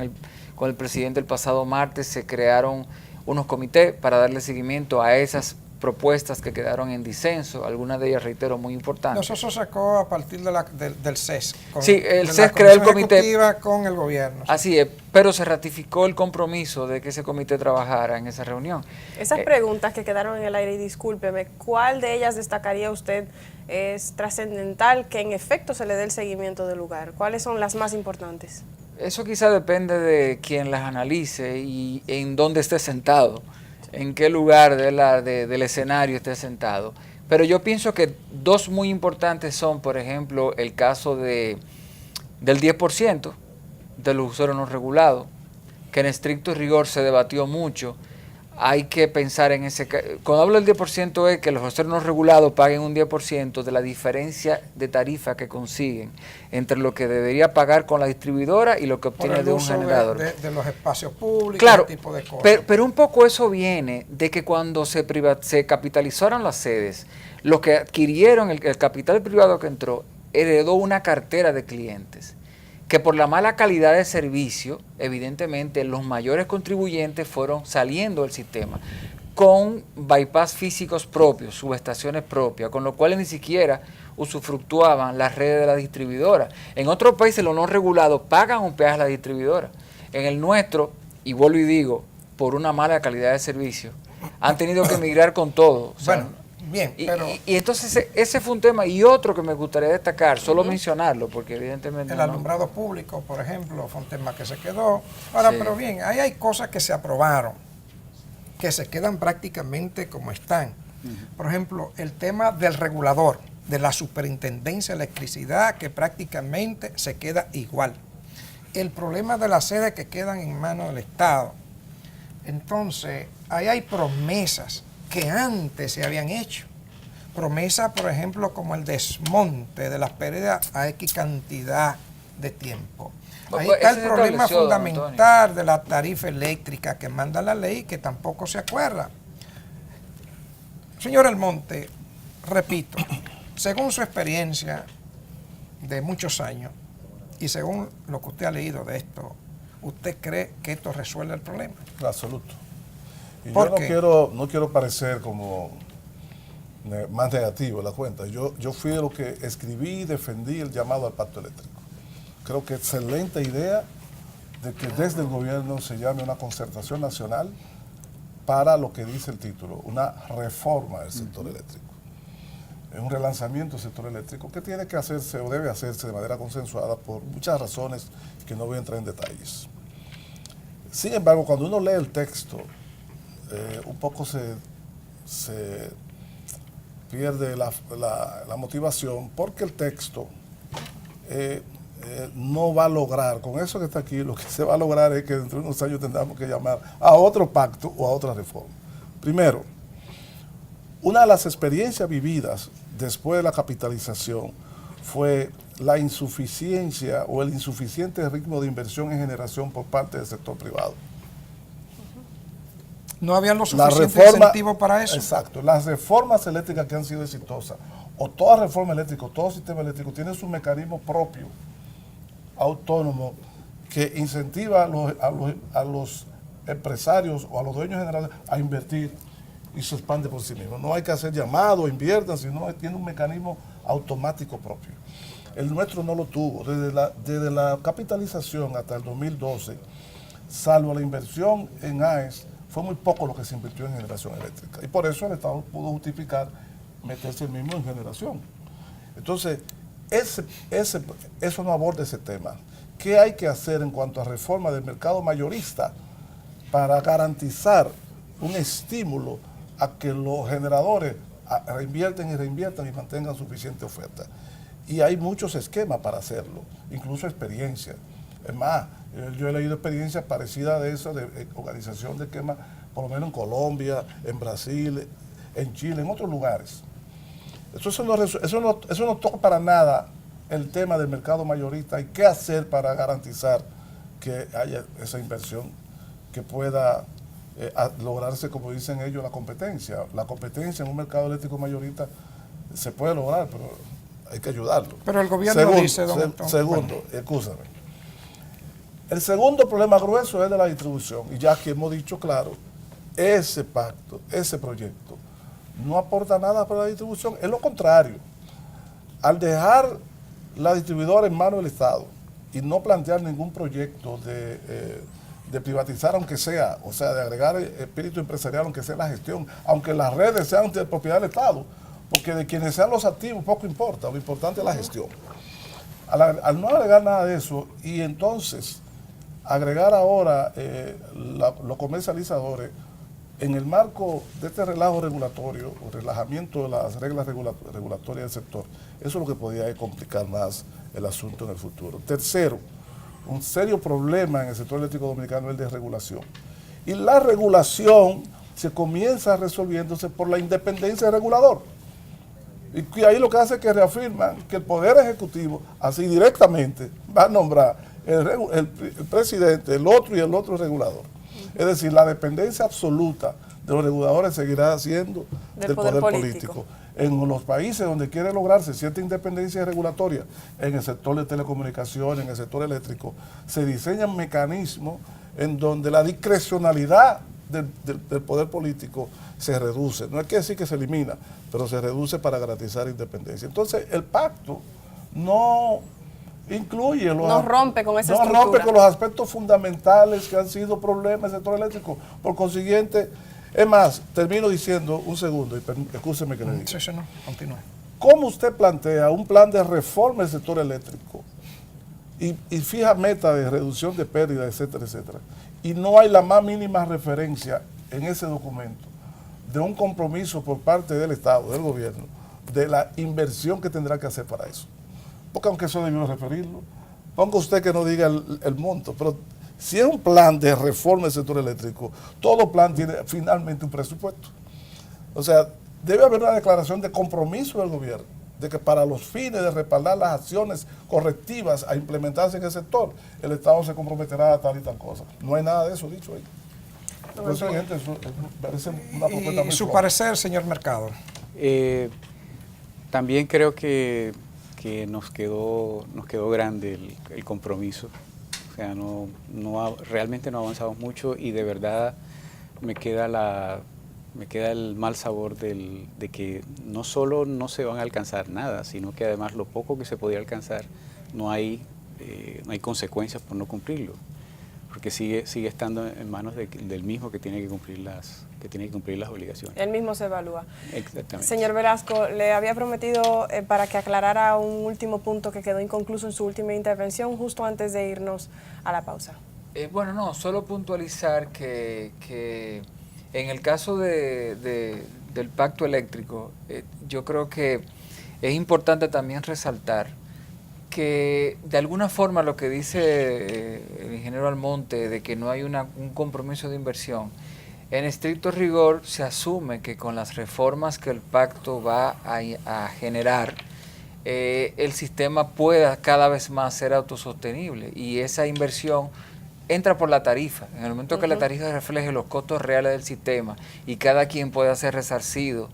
con el presidente el pasado martes se crearon unos comités para darle seguimiento a esas propuestas que quedaron en disenso, algunas de ellas, reitero, muy importantes. Eso se sacó a partir del CES. Sí, el CES creó el comité con el gobierno. Así es, pero se ratificó el compromiso de que ese comité trabajara en esa reunión. Esas preguntas que quedaron en el aire, y discúlpeme, ¿cuál de ellas destacaría usted es trascendental que en efecto se le dé el seguimiento del lugar? ¿Cuáles son las más importantes? Eso quizá depende de quien las analice y en dónde esté sentado, en qué lugar del escenario esté sentado. Pero yo pienso que dos muy importantes son, por ejemplo, el caso del 10% de los usuarios no regulados, que en estricto rigor se debatió mucho. Hay que pensar en ese caso. Cuando hablo del 10% es que los usuarios no regulados paguen un 10% de la diferencia de tarifa que consiguen entre lo que debería pagar con la distribuidora y lo que obtiene de un generador. De los espacios públicos, claro, ese tipo de cosas. Pero un poco eso viene de que cuando se capitalizaron las sedes, los que adquirieron el capital privado que entró, heredó una cartera de clientes que por la mala calidad de servicio, evidentemente los mayores contribuyentes fueron saliendo del sistema con bypass físicos propios, subestaciones propias, con lo cual ni siquiera usufructuaban las redes de la distribuidora. En otros países los no regulados pagan un peaje a la distribuidora. En el nuestro, y vuelvo y digo, por una mala calidad de servicio, han tenido que emigrar con todo. O sea, bueno, bien, pero... Y entonces ese fue un tema, y otro que me gustaría destacar, solo mencionarlo, porque evidentemente el alumbrado público, por ejemplo, fue un tema que se quedó. Ahora, sí. Pero bien, ahí hay cosas que se aprobaron, que se quedan prácticamente como están. Por ejemplo, el tema del regulador, de la superintendencia de electricidad, que prácticamente se queda igual. El problema de las sedes que quedan en manos del Estado. Entonces, ahí hay promesas que antes se habían hecho. Promesas, por ejemplo, como el desmonte de las pérdidas a X cantidad de tiempo. Ahí está el problema fundamental de la tarifa eléctrica que manda la ley, que tampoco se acuerda. Señor Almonte, repito, según su experiencia de muchos años y según lo que usted ha leído de esto, ¿usted cree que esto resuelve el problema? En absoluto. Y yo no quiero parecer como más negativo en la cuenta. Yo fui de lo que escribí y defendí el llamado al pacto eléctrico. Creo que excelente idea de que desde el gobierno se llame una concertación nacional para lo que dice el título, una reforma del sector eléctrico. Es un relanzamiento del sector eléctrico que tiene que hacerse o debe hacerse de manera consensuada por muchas razones que no voy a entrar en detalles. Sin embargo, cuando uno lee el texto, un poco se pierde la motivación, porque el texto no va a lograr, con eso que está aquí, lo que se va a lograr es que dentro de unos años tendremos que llamar a otro pacto o a otra reforma. Primero, una de las experiencias vividas después de la capitalización fue la insuficiencia o el insuficiente ritmo de inversión en generación por parte del sector privado. No había los suficientes incentivos para eso. Exacto. Las reformas eléctricas que han sido exitosas, o toda reforma eléctrica, o todo sistema eléctrico, tiene su mecanismo propio, autónomo, que incentiva a los empresarios o a los dueños generales a invertir y se expande por sí mismo. No hay que hacer llamado, inviertan, sino tiene un mecanismo automático propio. El nuestro no lo tuvo. Desde la capitalización hasta el 2012, salvo la inversión en AES, fue muy poco lo que se invirtió en generación eléctrica. Y por eso el Estado pudo justificar meterse el mismo en generación. Entonces, eso no aborda ese tema. ¿Qué hay que hacer en cuanto a reforma del mercado mayorista para garantizar un estímulo a que los generadores reinvierten y mantengan suficiente oferta. Y hay muchos esquemas para hacerlo, incluso experiencias. Es más, yo he leído experiencias parecidas de eso, de organización de esquemas, por lo menos en Colombia, en Brasil, en Chile, en otros lugares. Eso no toca para nada el tema del mercado mayorista y qué hacer para garantizar que haya esa inversión que pueda lograrse, como dicen ellos, la competencia. La competencia en un mercado eléctrico mayorista se puede lograr, pero hay que ayudarlo. Pero el gobierno dice, Segundo, escúchame. El segundo problema grueso es de la distribución. Y ya aquí hemos dicho claro, ese pacto, ese proyecto, no aporta nada para la distribución. Es lo contrario. Al dejar la distribuidora en manos del Estado y no plantear ningún proyecto de privatizar, aunque sea, o sea, de agregar espíritu empresarial, aunque sea la gestión, aunque las redes sean de propiedad del Estado, porque de quienes sean los activos poco importa, lo importante es la gestión. Al no agregar nada de eso y entonces agregar ahora los comercializadores en el marco de este relajo regulatorio o relajamiento de las reglas regulatorias del sector, eso es lo que podría complicar más el asunto en el futuro. Tercero, un serio problema en el sector eléctrico dominicano es el de regulación. Y la regulación se comienza resolviéndose por la independencia del regulador. Y ahí lo que hace es que reafirman que el Poder Ejecutivo, así directamente, va a nombrar el presidente, el otro y el otro regulador. Es decir, la dependencia absoluta de los reguladores seguirá siendo del poder político. En los países donde quiere lograrse cierta independencia regulatoria, en el sector de telecomunicaciones, en el sector eléctrico, se diseñan mecanismos en donde la discrecionalidad del poder político se reduce. No hay que decir que se elimina, pero se reduce para garantizar independencia. Entonces, el pacto no incluye rompe con esa estructura. No rompe con los aspectos fundamentales que han sido problemas del sector eléctrico. Por consiguiente, es más, termino diciendo un segundo, y escúcheme que le diga. Sí, no, continúe. ¿Cómo usted plantea un plan de reforma del sector eléctrico y fija meta de reducción de pérdidas, etcétera, etcétera? Y no hay la más mínima referencia en ese documento de un compromiso por parte del Estado, del gobierno, de la inversión que tendrá que hacer para eso. Porque aunque eso debió referirlo, ponga usted que no diga el monto, pero si es un plan de reforma del sector eléctrico, todo plan tiene finalmente un presupuesto. O sea, debe haber una declaración de compromiso del gobierno, de que para los fines de respaldar las acciones correctivas a implementarse en el sector, el Estado se comprometerá a tal y tal cosa. No hay nada de eso dicho ahí. Entonces, gente, eso parece una propuesta muy su suave. parecer, señor Mercado. También creo que nos quedó grande el compromiso. O sea, realmente no avanzamos mucho y de verdad me queda el mal sabor de que no solo no se van a alcanzar nada, sino que además lo poco que se podía alcanzar no hay consecuencias por no cumplirlo, porque sigue estando en manos del mismo que tiene que cumplir las obligaciones. Él mismo se evalúa. Exactamente. Señor Velasco, le había prometido para que aclarara un último punto que quedó inconcluso en su última intervención, justo antes de irnos a la pausa. Bueno, no, solo puntualizar que en el caso del pacto eléctrico, yo creo que es importante también resaltar que de alguna forma lo que dice el ingeniero Almonte de que no hay un compromiso de inversión, en estricto rigor se asume que con las reformas que el pacto va a generar, el sistema pueda cada vez más ser autosostenible y esa inversión entra por la tarifa. En el momento que la tarifa refleje los costos reales del sistema y cada quien pueda ser resarcido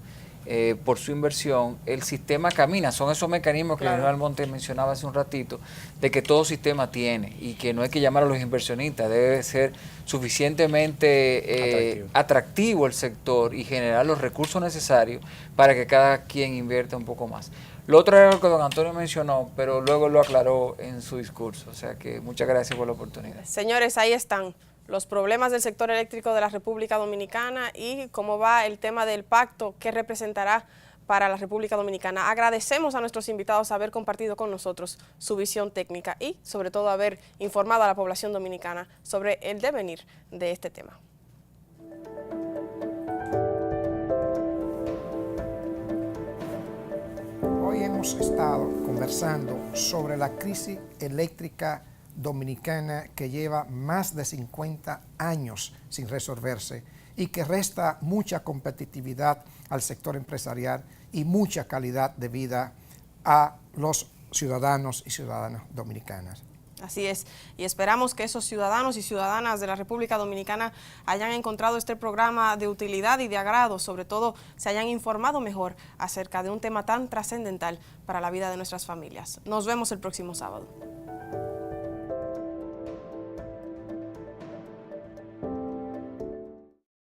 por su inversión, el sistema camina. Son esos mecanismos que el general Monte mencionaba hace un ratito, de que todo sistema tiene y que no hay que llamar a los inversionistas, debe ser suficientemente atractivo el sector y generar los recursos necesarios para que cada quien invierta un poco más. Lo otro era lo que don Antonio mencionó, pero luego lo aclaró en su discurso, o sea que muchas gracias por la oportunidad. Señores, ahí están los problemas del sector eléctrico de la República Dominicana y cómo va el tema del pacto que representará para la República Dominicana. Agradecemos a nuestros invitados haber compartido con nosotros su visión técnica y sobre todo haber informado a la población dominicana sobre el devenir de este tema. Hoy hemos estado conversando sobre la crisis eléctrica dominicana que lleva más de 50 años sin resolverse y que resta mucha competitividad al sector empresarial y mucha calidad de vida a los ciudadanos y ciudadanas dominicanas. Así es, y esperamos que esos ciudadanos y ciudadanas de la República Dominicana hayan encontrado este programa de utilidad y de agrado, sobre todo se hayan informado mejor acerca de un tema tan trascendental para la vida de nuestras familias. Nos vemos el próximo sábado.